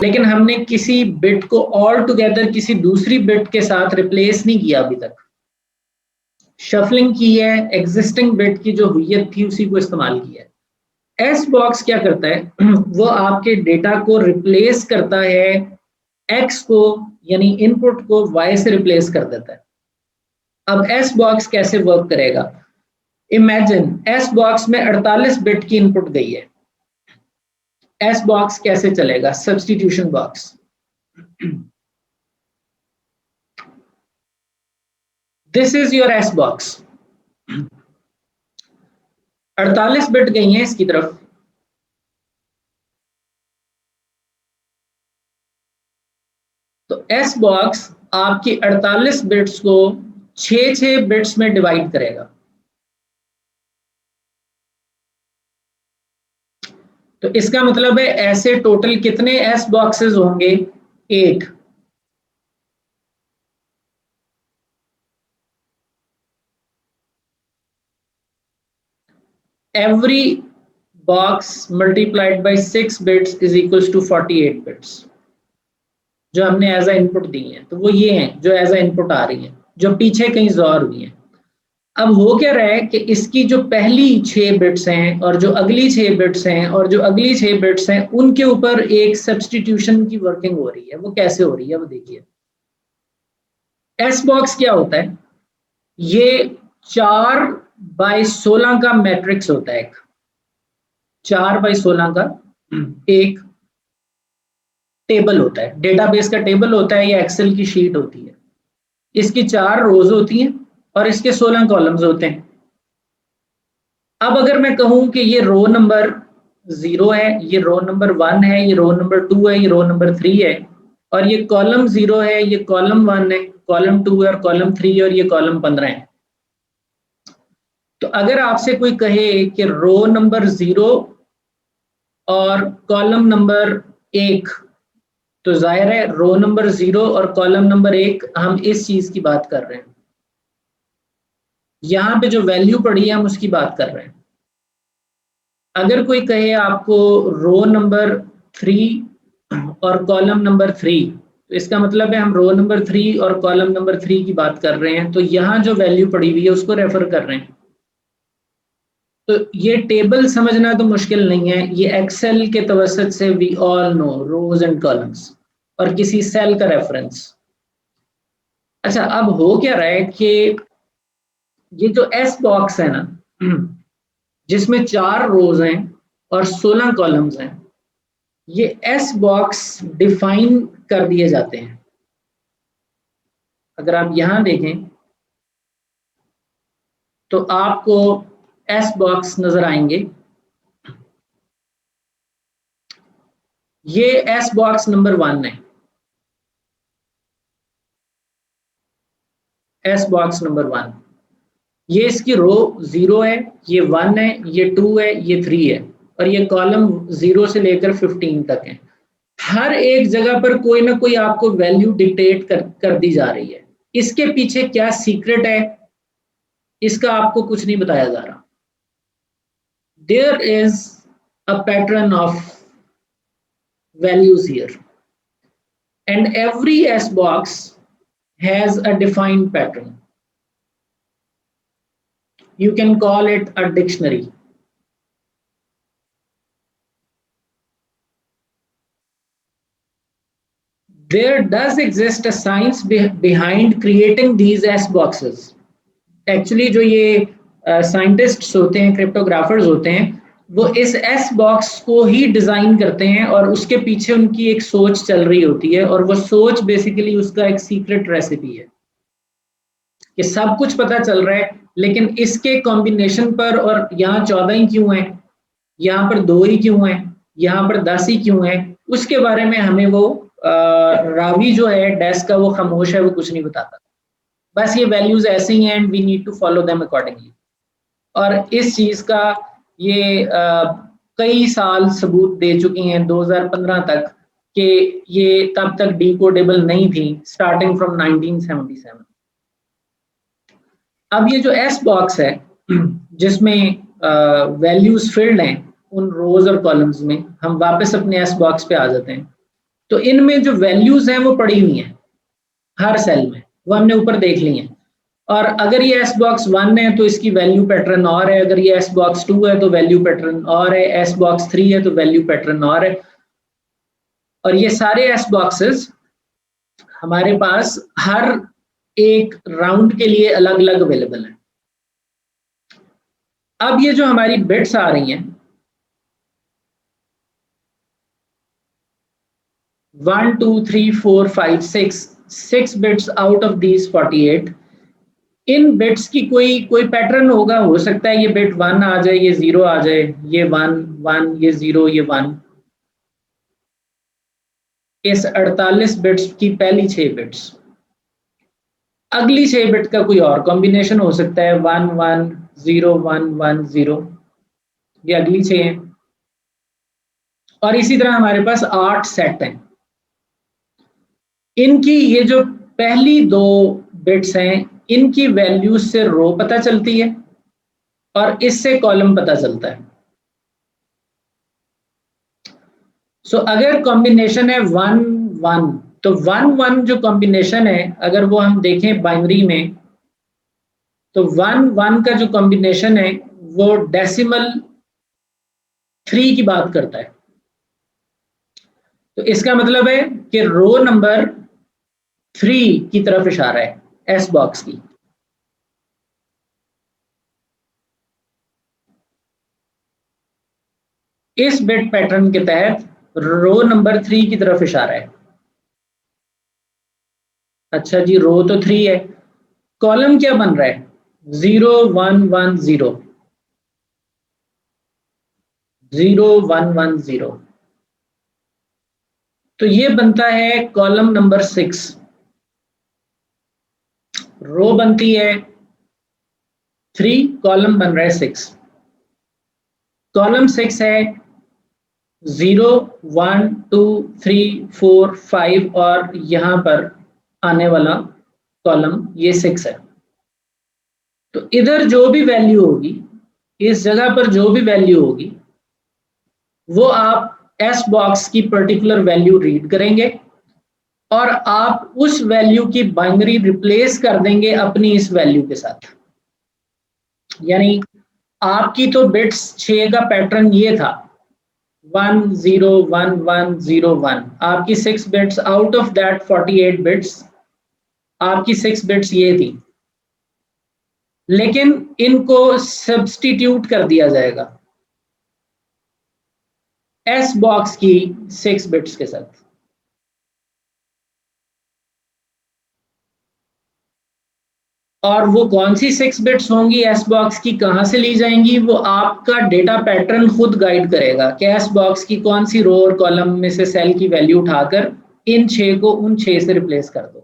लेकिन हमने किसी बिट को ऑल टुगेदर किसी दूसरी बिट के साथ रिप्लेस नहीं किया अभी तक। शफलिंग की है, एग्जिस्टिंग बिट की जो हुइयत थी उसी को इस्तेमाल किया है। एस बॉक्स क्या करता है वो आपके डेटा को रिप्लेस करता है, एक्स को यानी इनपुट को वाई से रिप्लेस कर देता है। अब एस बॉक्स कैसे वर्क करेगा? इमेजिन एस बॉक्स में 48 बिट की इनपुट गई है। एस बॉक्स कैसे चलेगा? Substitution box. This is your S box. 48 bit गई हैं इसकी तरफ, तो एस बॉक्स आपकी 48 बिट्स को 6 बिट्स में डिवाइड करेगा। तो इसका मतलब है ऐसे टोटल कितने एस बॉक्सेस होंगे? 8। Every box multiplied by 6 bits is equals to 48 bits जो हमने एज अ इनपुट दी है। तो वो ये हैं जो एज अ इनपुट आ रही है, जो पीछे कहीं ज़ोर हुई है। अब हो क्या रहा है कि इसकी जो पहली 6 बिट्स हैं और जो अगली 6 बिट्स हैं और जो अगली 6 बिट्स हैं उनके ऊपर एक सब्स्टिट्यूशन की वर्किंग हो रही है। वो कैसे हो रही है वो देखिए। एस बॉक्स क्या होता है? ये 4/16 का मैट्रिक्स होता है। 4/16 का एक टेबल होता है, डेटाबेस का टेबल होता है या एक्सेल की शीट होती है। इसकी 4 रोज होती हैं और इसके 16 कॉलम्स होते हैं। अब अगर मैं कहूं कि ये रो नंबर 0 है, ये रो नंबर 1 है, ये रो नंबर 2 है, ये रो नंबर 3 है, और ये कॉलम 0 है, ये कॉलम 1 है, कॉलम 2 है और कॉलम 3 और ये कॉलम 15 है। तो अगर आपसे कोई कहे कि रो नंबर 0 और कॉलम नंबर 1, तो जाहिर है रो नंबर 0 और कॉलम नंबर 1 हम इस चीज की बात कर रहे हैं। यहाँ पे जो वैल्यू पड़ी है हम उसकी बात कर रहे हैं। अगर कोई कहे आपको रो नंबर 3 और कॉलम नंबर 3, तो इसका मतलब है हम रो नंबर 3 और कॉलम नंबर 3 की बात कर रहे हैं। तो यहाँ जो वैल्यू पड़ी हुई है उसको रेफर कर रहे हैं। तो ये टेबल समझना तो मुश्किल नहीं है, ये एक्सेल के तवसत से we all know rows and columns और किसी सेल का रेफरेंस। अच्छा, अब हो क्या रहा है कि ये जो एस बॉक्स है ना जिसमें 4 रोज हैं और 16 कॉलम्स हैं, ये एस बॉक्स डिफाइन कर दिए जाते हैं। अगर आप यहां देखें तो आपको एस बॉक्स नजर आएंगे। ये एस बॉक्स नंबर 1 है, एस बॉक्स नंबर 1। ये इसकी रो 0 है, ये 1 है, ये 2 है, ये 3 है, और ये कॉलम 0 से लेकर 15 तक है। हर एक जगह पर कोई ना कोई आपको वैल्यू डिक्टेट कर दी जा रही है। इसके पीछे क्या सीक्रेट है इसका आपको कुछ नहीं बताया जा रहा। There is a pattern of values here, and every S box has a defined pattern. You can call it a dictionary. There does exist a science behind creating these S boxes. Actually जो ये scientists होते हैं, cryptographers होते हैं, वो इस S box को ही design करते हैं और उसके पीछे उनकी एक सोच चल रही होती है, और वो सोच बेसिकली उसका एक सीक्रेट रेसिपी है कि सब कुछ पता चल रहा है लेकिन इसके कॉम्बिनेशन पर, और यहाँ 14 ही क्यों है, यहाँ पर 2 ही क्यों है, यहाँ पर 10 ही क्यों है, उसके बारे में हमें वो रावी जो है डेस्क का वो खामोश है, वो कुछ नहीं बताता। बस ये वैल्यूज ऐसे ही हैं and we need to follow them accordingly. और इस चीज का ये कई साल सबूत दे चुकी हैं 2015 तक कि ये तब तक डिकोडेबल नहीं थी, स्टार्टिंग फ्रॉम 1977। अब ये जो एस बॉक्स है जिसमें वैल्यूज फिल्ड हैं उन रोज और कॉलम्स में, हम वापस अपने एस बॉक्स पे आ जाते हैं। तो इनमें जो वैल्यूज हैं वो पड़ी हुई हैं हर सेल में, वो हमने ऊपर देख ली हैं। और अगर ये एस बॉक्स 1 है तो इसकी वैल्यू पैटर्न और है, अगर ये एस बॉक्स 2 है तो वैल्यू पैटर्न और है, एस बॉक्स 3 है तो वैल्यू पैटर्न और है। और ये सारे एस बॉक्सेस हमारे पास हर एक राउंड के लिए अलग अलग अवेलेबल है। अब ये जो हमारी बिट्स आ रही हैं 1 2 3 4 5 6 bits out of these 48, in bits की कोई पैटर्न होगा, हो सकता है ये बिट 1 आ जाए, ये 0 आ जाए, ये 1 1, ये 0, ये 1। इस 48 बिट्स की पहली 6 बिट्स, अगली 6 बिट का कोई और कॉम्बिनेशन हो सकता है, 1 1 0 1 1 0, ये अगली 6 हैं। और इसी तरह हमारे पास 8 सेट हैं। इनकी ये जो पहली 2 बिट्स हैं, इनकी वैल्यूज से रो पता चलती है और इससे कॉलम पता चलता है। सो अगर कॉम्बिनेशन है 1 1, तो 1 1 जो कॉम्बिनेशन है, अगर वो हम देखें बाइनरी में, तो 1 1 का जो कॉम्बिनेशन है वो डेसिमल 3 की बात करता है। तो इसका मतलब है कि रो नंबर 3 की तरफ इशारा है एस बॉक्स की। इस बिट पैटर्न के तहत रो नंबर 3 की तरफ इशारा है। अच्छा जी, रो तो 3 है, कॉलम क्या बन रहा है? 0 1 1 0 0 1 1 0, तो ये बनता है कॉलम नंबर 6। रो बनती है 3, कॉलम बन रहा है 6। कॉलम 6 है 0 1 2 3 4 5 और यहां पर आने वाला कॉलम ये 6 है। तो इधर जो भी वैल्यू होगी, इस जगह पर जो भी वैल्यू होगी, वो आप एस बॉक्स की पर्टिकुलर वैल्यू रीड करेंगे और आप उस वैल्यू की बाइनरी रिप्लेस कर देंगे अपनी इस वैल्यू के साथ। यानी आपकी तो बिट्स 6 का पैटर्न ये था 1 0 1 1 0 1, आपकी 6 bits out of that 48 bits, आपकी 6 बिट्स ये थी। लेकिन इनको सब्स्टिट्यूट कर दिया जाएगा एस बॉक्स की 6 बिट्स के साथ। और वो कौन सी 6 बिट्स होंगी एस बॉक्स की, कहां से ली जाएंगी, वो आपका डेटा पैटर्न खुद गाइड करेगा कि एस बॉक्स की कौन सी रो और कॉलम में से सेल की वैल्यू उठाकर इन 6 को उन 6 से रिप्लेस कर दो।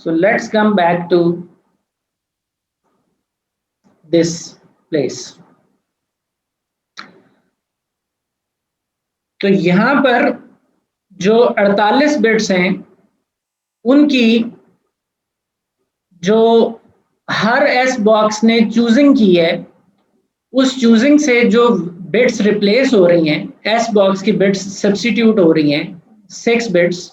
So let's come back to this place. तो यहां पर जो 48 बिट्स हैं, उनकी जो हर एस बॉक्स ने चूजिंग की है, उस चूजिंग से जो बिट्स रिप्लेस हो रही हैं, एस बॉक्स की बिट्स सब्स्टिट्यूट हो रही हैं 6 बिट्स,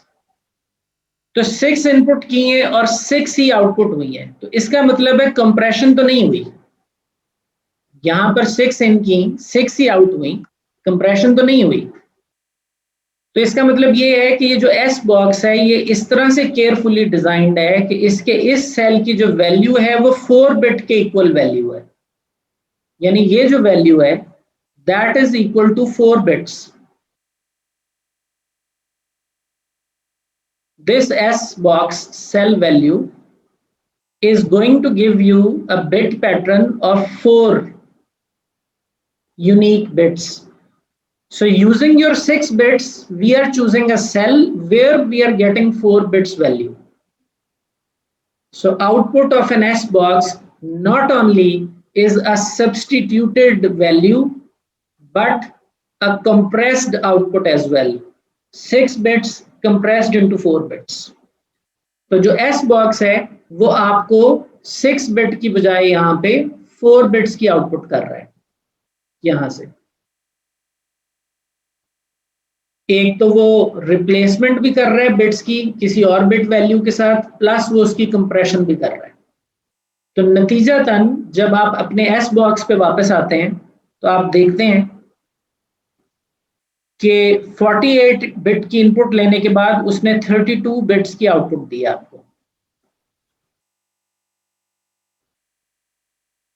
तो 6 इनपुट की हैं और 6 ही आउटपुट हुई है। तो इसका मतलब है कंप्रेशन तो नहीं हुई, यहां पर 6 इन की 6 ही आउट हुई, कंप्रेशन तो नहीं हुई। तो इसका मतलब ये है कि ये जो एस बॉक्स है ये इस तरह से केयरफुली डिजाइंड है कि इसके इस सेल की जो वैल्यू है वो 4 बिट के इक्वल वैल्यू है। यानी ये जो वैल्यू है that is equal to 4 bits. This S box cell value is going to give you a bit pattern of 4 unique bits. So using your 6 bits, we are choosing a cell where we are getting 4 bits value. So output of an S box not only is a substituted value, but a compressed output as well. 6 bits compressed into 4 bits. तो जो S box है वो आपको 6 bit की बजाय यहाँ पे 4 bits की आउटपुट कर रहा है यहां से। एक तो वो रिप्लेसमेंट भी कर रहा है बिट्स की किसी और बिट वैल्यू के साथ, प्लस वो उसकी कंप्रेशन भी कर रहा है। तो नतीजतन जब आप अपने एस बॉक्स पे वापस आते हैं तो आप देखते हैं कि 48 बिट की इनपुट लेने के बाद उसने 32 बिट्स की आउटपुट दी आपको।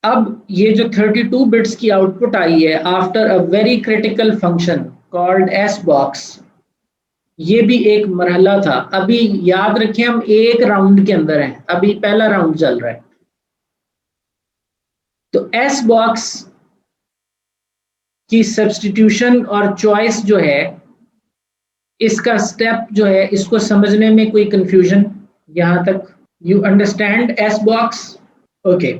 अब ये जो 32 बिट्स की आउटपुट आई है after a very critical function called S box, ये भी एक मरहला था। अभी याद रखें हम एक राउंड के अंदर हैं, अभी पहला राउंड चल रहा है। तो एस बॉक्स की सब्स्टिट्यूशन और चॉइस जो है, इसका स्टेप जो है, इसको समझने में कोई कंफ्यूजन यहां तक? You understand S box? Okay.